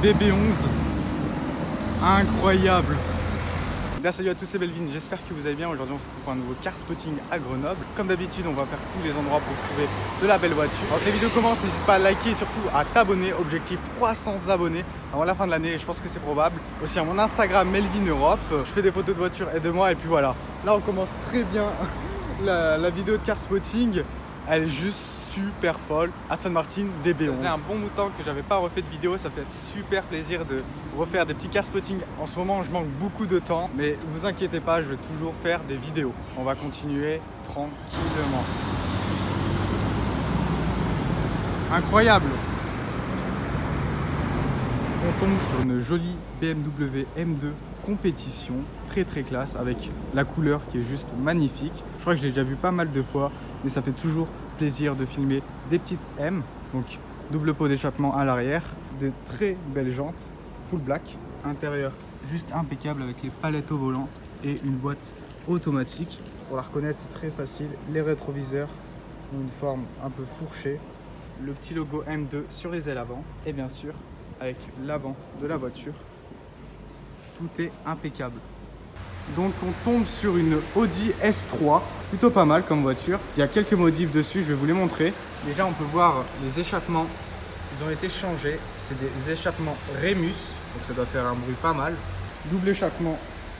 DB11. Incroyable. Bien, salut à tous, c'est Melvin, j'espère que vous allez bien. Aujourd'hui on se retrouve pour un nouveau car spotting à Grenoble. Comme d'habitude on va faire tous les endroits pour trouver de la belle voiture. Alors que les vidéos commencent, n'hésite pas à liker et surtout à t'abonner. Objectif 300 abonnés avant la fin de l'année, et je pense que c'est probable. Aussi à mon Instagram Melvin Europe, je fais des photos de voitures et de moi, et puis voilà. Là on commence très bien la vidéo de car spotting. Elle est juste super folle. Aston Martin DB11. C'est un bon bout de temps que j'avais pas refait de vidéo. Ça fait super plaisir de refaire des petits car spotting. En ce moment, je manque beaucoup de temps. Mais vous inquiétez pas, je vais toujours faire des vidéos. On va continuer tranquillement. Incroyable. On tombe sur une jolie BMW M2 compétition, très classe, avec la couleur qui est juste magnifique. Je crois que je l'ai déjà vu pas mal de fois, mais ça fait toujours plaisir de filmer des petites M. Donc double pot d'échappement à l'arrière, des très belles jantes, full black, intérieur juste impeccable avec les palettes au volant et une boîte automatique. Pour la reconnaître, c'est très facile. Les rétroviseurs ont une forme un peu fourchée, le petit logo M2 sur les ailes avant, et bien sûr avec l'avant de la voiture, tout est impeccable. Donc on tombe sur une Audi S3, plutôt pas mal comme voiture. Il y a quelques modifs dessus, je vais vous les montrer. Déjà on peut voir les échappements, ils ont été changés. C'est des échappements Remus, donc ça doit faire un bruit pas mal. Double échappement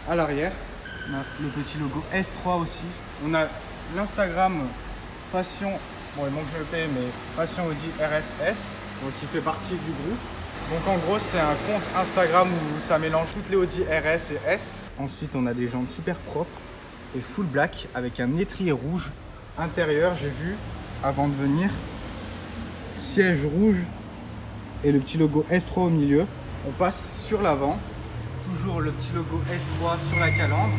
à l'arrière. On a le petit logo S3 aussi. On a l'Instagram Passion, bon il manque que je le paye, mais Passion Audi RSS, donc qui fait partie du groupe. Donc en gros c'est un compte Instagram où ça mélange toutes les Audi RS et S. Ensuite on a des jantes super propres et full black avec un étrier rouge. Intérieur, j'ai vu avant de venir, siège rouge et le petit logo S3 au milieu. On passe sur l'avant, toujours le petit logo S3 sur la calandre.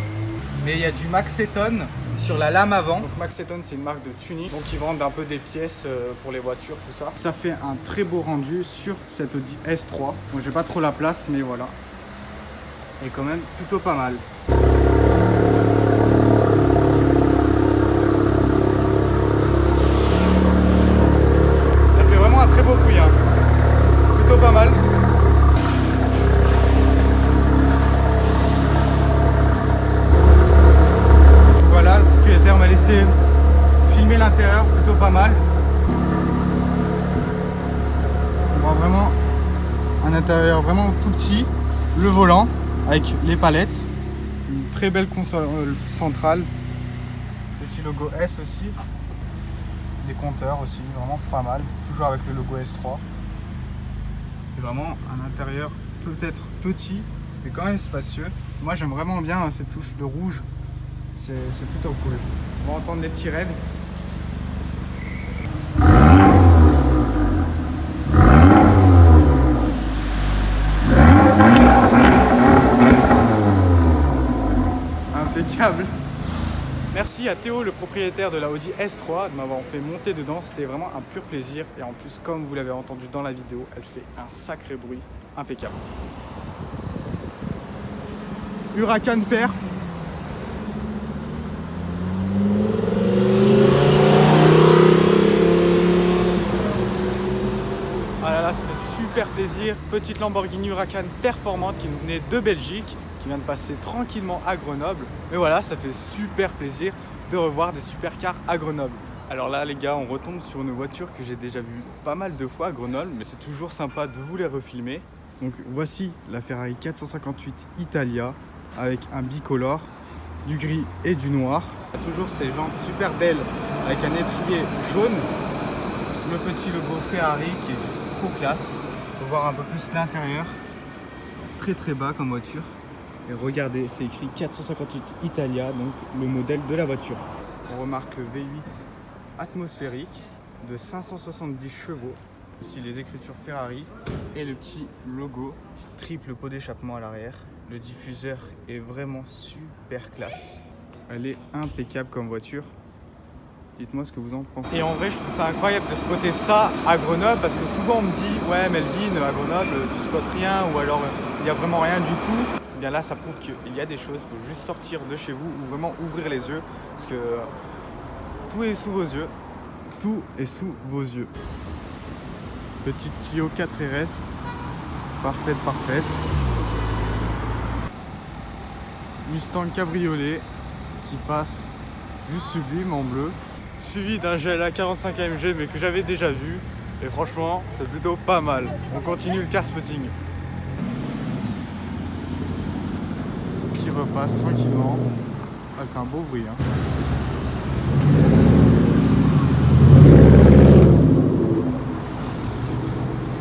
Mais il y a du Maxeton sur la lame avant. Donc Maxeton c'est une marque de tuning, donc ils vendent un peu des pièces pour les voitures, tout ça. Ça fait un très beau rendu sur cette Audi S3. Bon, j'ai pas trop la place, mais voilà. Et quand même plutôt pas mal. Elle fait vraiment un très beau bruit, hein. Plutôt pas mal. Voilà, le propriétaire m'a laissé filmer l'intérieur, plutôt pas mal. On voit vraiment un intérieur vraiment tout petit, le volant avec les palettes, une très belle console centrale, petit logo S aussi, des compteurs aussi, vraiment pas mal, toujours avec le logo S3. Et vraiment un intérieur peut-être petit, mais quand même spacieux. Moi j'aime vraiment bien cette touche de rouge. C'est plutôt cool. On va entendre des petits revs. Impeccable. Merci à Théo, le propriétaire de la Audi S3, de m'avoir fait monter dedans. C'était vraiment un pur plaisir. Et en plus, comme vous l'avez entendu dans la vidéo, elle fait un sacré bruit. Impeccable. Huracan Perf. Ah là là, ça fait super plaisir. Petite Lamborghini Huracan performante qui nous venait de Belgique, qui vient de passer tranquillement à Grenoble. Mais voilà, ça fait super plaisir de revoir des supercars à Grenoble. Alors là les gars, on retombe sur une voiture que j'ai déjà vue pas mal de fois à Grenoble, mais c'est toujours sympa de vous les refilmer. Donc voici la Ferrari 458 Italia avec un bicolore, du gris et du noir. Toujours ces jantes super belles avec un étrier jaune. Le petit logo Ferrari qui est juste trop classe. On peut voir un peu plus l'intérieur. Très bas comme voiture. Et regardez, c'est écrit 458 Italia, donc le modèle de la voiture. On remarque le V8 atmosphérique de 570 chevaux. Aussi les écritures Ferrari et le petit logo. Triple pot d'échappement à l'arrière. Le diffuseur est vraiment super classe. Elle est impeccable comme voiture. Dites-moi ce que vous en pensez. Et en vrai, je trouve ça incroyable de spotter ça à Grenoble, parce que souvent on me dit « Ouais Melvin, à Grenoble, tu spottes rien » ou alors « Il n'y a vraiment rien du tout ». Et bien là, ça prouve qu'il y a des choses, il faut juste sortir de chez vous ou vraiment ouvrir les yeux, parce que tout est sous vos yeux. Tout est sous vos yeux. Petite Clio 4 RS. Parfaite, parfaite. Mustang cabriolet qui passe juste sublime en bleu. Suivi d'un GLA 45 AMG mais que j'avais déjà vu. Et franchement, c'est plutôt pas mal. On continue le car spotting. Qui repasse tranquillement. Elle fait un beau bruit. Hein.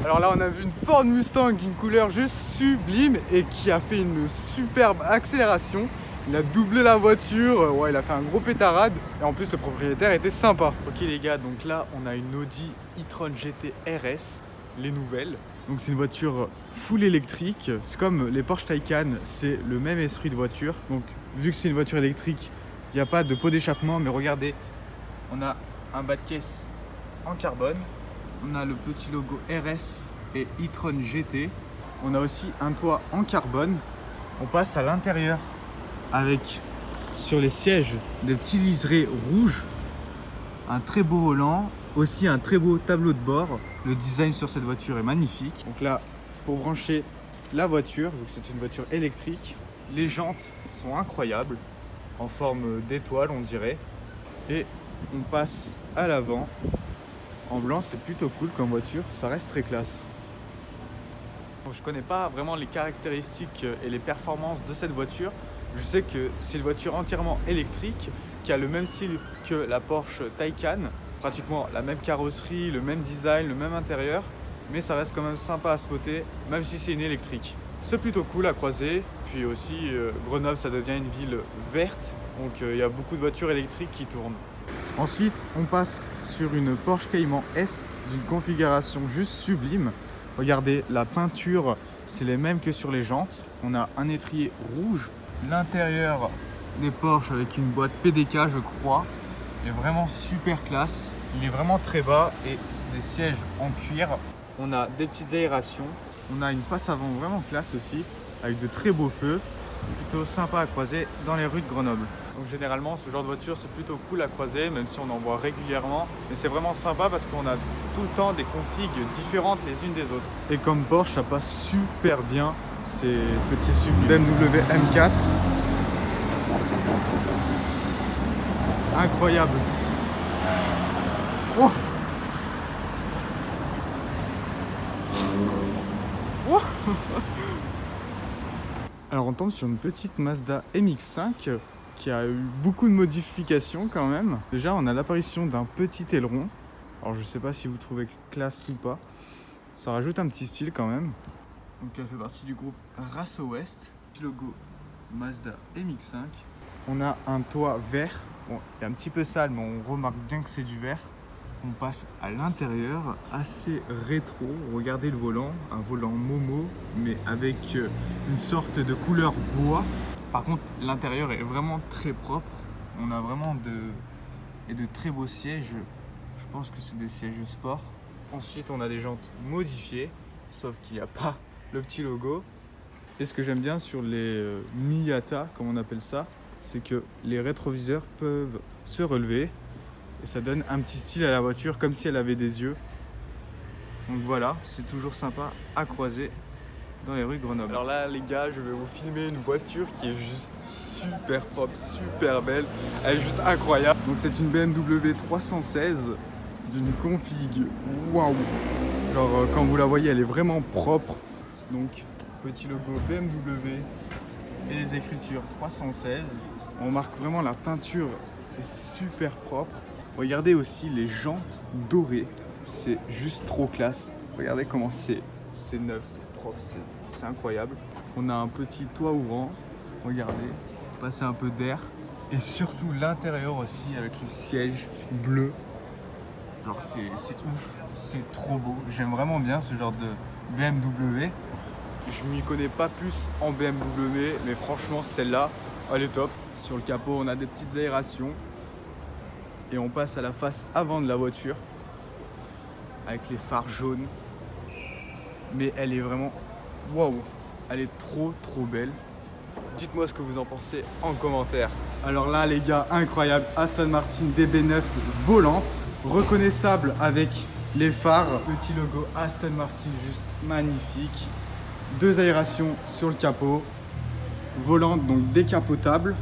Alors là, on a vu une Ford Mustang d'une couleur juste sublime et qui a fait une superbe accélération. Il a doublé la voiture, ouais, il a fait un gros pétarade et en plus le propriétaire était sympa. Ok les gars, donc là on a une Audi e-tron GT RS, les nouvelles. Donc c'est une voiture full électrique. C'est comme les Porsche Taycan, c'est le même esprit de voiture. Donc vu que c'est une voiture électrique, il n'y a pas de pot d'échappement, mais regardez, on a un bas de caisse en carbone. On a le petit logo RS et e-tron GT. On a aussi un toit en carbone. On passe à l'intérieur avec sur les sièges des petits liserés rouges. Un très beau volant. Aussi un très beau tableau de bord. Le design sur cette voiture est magnifique. Donc là, pour brancher la voiture, vu que c'est une voiture électrique, les jantes sont incroyables. En forme d'étoile, on dirait. Et on passe à l'avant. En blanc, c'est plutôt cool comme voiture, ça reste très classe. Bon, je connais pas vraiment les caractéristiques et les performances de cette voiture. Je sais que c'est une voiture entièrement électrique qui a le même style que la Porsche Taycan, pratiquement la même carrosserie, le même design, le même intérieur, mais ça reste quand même sympa à spotter, même si c'est une électrique. C'est plutôt cool à croiser, puis aussi Grenoble ça devient une ville verte, donc il y a beaucoup de voitures électriques qui tournent. Ensuite, on passe sur une Porsche Cayman S d'une configuration juste sublime. Regardez, la peinture, c'est les mêmes que sur les jantes. On a un étrier rouge. L'intérieur des Porsche avec une boîte PDK, je crois, est vraiment super classe. Il est vraiment très bas et c'est des sièges en cuir. On a des petites aérations. On a une face avant vraiment classe aussi, avec de très beaux feux. Plutôt sympa à croiser dans les rues de Grenoble. Donc généralement ce genre de voiture c'est plutôt cool à croiser, même si on en voit régulièrement, mais c'est vraiment sympa parce qu'on a tout le temps des configs différentes les unes des autres. Et comme Porsche ça passe super bien ces petits SUV BMW M4. Incroyable. Oh, oh. Alors on tombe sur une petite Mazda MX-5 qui a eu beaucoup de modifications quand même. Déjà on a l'apparition d'un petit aileron. Alors je sais pas si vous trouvez classe ou pas. Ça rajoute un petit style quand même. Donc elle fait partie du groupe Race West. Petit logo Mazda MX-5. On a un toit vert. Bon, il est un petit peu sale mais on remarque bien que c'est du vert. On passe à l'intérieur, assez rétro. Regardez le volant, un volant Momo, mais avec une sorte de couleur bois. Par contre, l'intérieur est vraiment très propre. On a vraiment de très beaux sièges. Je pense que c'est des sièges sport. Ensuite, on a des jantes modifiées, sauf qu'il n'y a pas le petit logo. Et ce que j'aime bien sur les Miata, comme on appelle ça, c'est que les rétroviseurs peuvent se relever. Et ça donne un petit style à la voiture, comme si elle avait des yeux. Donc voilà, c'est toujours sympa à croiser dans les rues de Grenoble. Alors là les gars, je vais vous filmer une voiture qui est juste super propre, super belle. Elle est juste incroyable. Donc c'est une BMW 316 d'une config. Waouh. Genre quand vous la voyez, elle est vraiment propre. Donc petit logo BMW et les écritures 316. On marque vraiment la peinture est super propre. Regardez aussi les jantes dorées, c'est juste trop classe. Regardez comment c'est neuf, c'est propre, c'est incroyable. On a un petit toit ouvrant, regardez, passer un peu d'air. Et surtout l'intérieur aussi avec les sièges bleus. Alors c'est ouf, c'est trop beau. J'aime vraiment bien ce genre de BMW. Je m'y connais pas plus en BMW, mais franchement celle-là, elle est top. Sur le capot, on a des petites aérations. Et on passe à la face avant de la voiture avec les phares jaunes. Mais elle est vraiment waouh, elle est trop belle. Dites-moi ce que vous en pensez en commentaire. Alors là les gars, incroyable, Aston Martin DB9 volante, reconnaissable avec les phares. Petit logo Aston Martin juste magnifique. 2 aérations sur le capot, volante donc décapotable,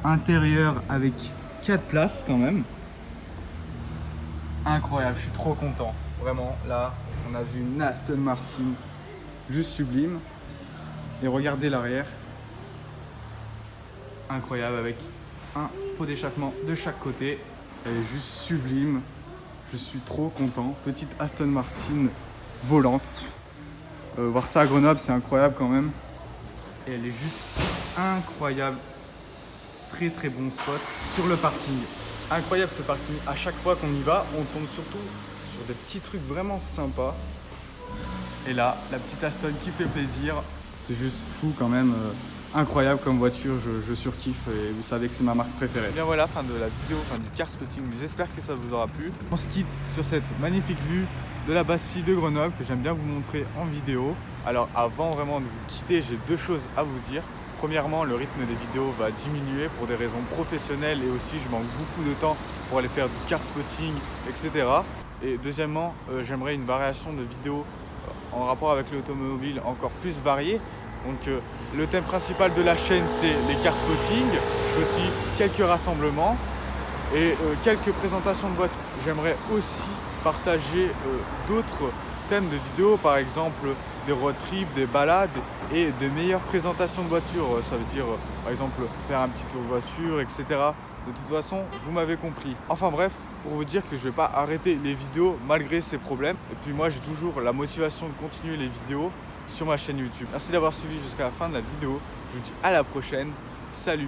intérieur avec 4 places quand même. Incroyable, je suis trop content. Vraiment, là, on a vu une Aston Martin juste sublime. Et regardez l'arrière. Incroyable, avec un pot d'échappement de chaque côté. Elle est juste sublime. Je suis trop content. Petite Aston Martin volante. Voir ça à Grenoble, c'est incroyable quand même. Et elle est juste incroyable. Très très bon spot sur le parking. Incroyable ce parking. À chaque fois qu'on y va, on tombe surtout sur des petits trucs vraiment sympas. Et là, la petite Aston qui fait plaisir. C'est juste fou quand même. Incroyable comme voiture, je surkiffe et vous savez que c'est ma marque préférée. Et bien voilà, fin de la vidéo, fin du car spotting. J'espère que ça vous aura plu. On se quitte sur cette magnifique vue de la Bastille de Grenoble que j'aime bien vous montrer en vidéo. Alors avant vraiment de vous quitter, j'ai 2 choses à vous dire. Premièrement, le rythme des vidéos va diminuer pour des raisons professionnelles et aussi je manque beaucoup de temps pour aller faire du car spotting, etc. Et deuxièmement, j'aimerais une variation de vidéos en rapport avec l'automobile encore plus variée. Donc le thème principal de la chaîne, c'est les car spotting. Je fais aussi quelques rassemblements et quelques présentations de voitures. J'aimerais aussi partager d'autres thèmes de vidéos, par exemple des road trips, des balades et des meilleures présentations de voitures. Ça veut dire par exemple faire un petit tour de voiture, etc. De toute façon, vous m'avez compris. Enfin bref, pour vous dire que je ne vais pas arrêter les vidéos malgré ces problèmes. Et puis moi, j'ai toujours la motivation de continuer les vidéos sur ma chaîne YouTube. Merci d'avoir suivi jusqu'à la fin de la vidéo. Je vous dis à la prochaine. Salut!